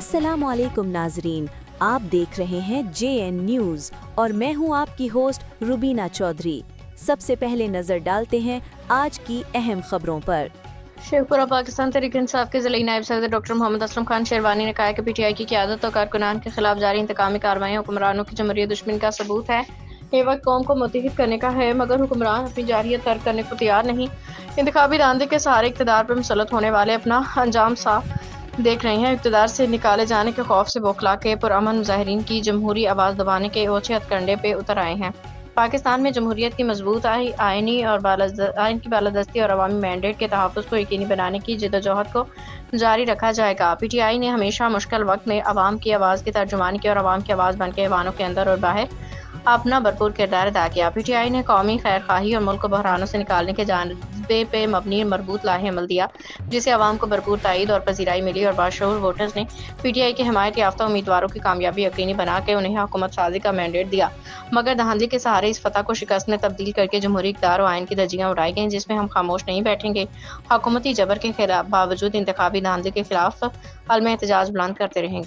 अस्सलाम वालेकुम नाजरीन, आप देख रहे हैं JN न्यूज़ और मैं हूं आपकी होस्ट रुबीना चौधरी। सबसे पहले नजर डालते हैं आज की अहम खबरों पर। शेखपुरा पाकिस्तान तहरीक इंसाफ के ज़िला नायब सदर डॉक्टर मोहम्मद असलम खान शेरवानी ने कहा कि PTI की क़यादत और कारकुनान के खिलाफ जारी इंतकामी कार्रवाई हुक्मरानों की जमहूरियत दुश्मनी का सबूत है। ये वक्त कौम को मुत्तहिद करने का है, मगर हुक्मरान अपनी जारियत तर्क करने को तैयार नहीं। इंतखाबी दांदे के सहारे इक़्तिदार पर मुसल्लत होने वाले अपना अंजाम साफ देख रहे हैं। इक़्तिदार से निकाले जाने के खौफ से बौखला के पुरअमन मुजाहिरीन की जमहूरी आवाज़ दबाने के ओछे हथकंडे पे उतर आए हैं। पाकिस्तान में जमहूरियत की मजबूत आइनी और आइन की बालादस्ती और अवामी मैंडेट के तहफ़्फ़ुज़ को यकीनी बनाने की जद्दोजहद को जारी रखा जाएगा। PTI ने हमेशा मुश्किल वक्त में अवाम की आवाज़ की तर्जुमानी की और अवाम की आवाज़ बन के ऐवानों के अंदर और बाहर अपना भरपूर किरदार अदा किया। PTI ने कौमी खैर खाही और मुल्क को बहरानों से निकालने के जानबे पे मबनी मरबूत लाहे अमल दिया, जिसे अवाम को भरपूर ताईद और पजीराई मिली और बाशऊर वोटर्स ने PTI के हिमायत याफ्ता उम्मीदवारों की कामयाबी यकीनी बना के उन्हें हुकूमत साजी का मैंडेट दिया। मगर धांधली के सहारे इस फतह को शिकस्त में तब्दील करके जमहूरी इक़्तिदार और आइन की धज्जियां उड़ाई गईं, जिसमें हम खामोश नहीं बैठेंगे। हुकूमती जबर के खिलाफ बावजूद इंतखाबी धांधली के खिलाफ अलम एहतजाज बुलंद करते रहेंगे।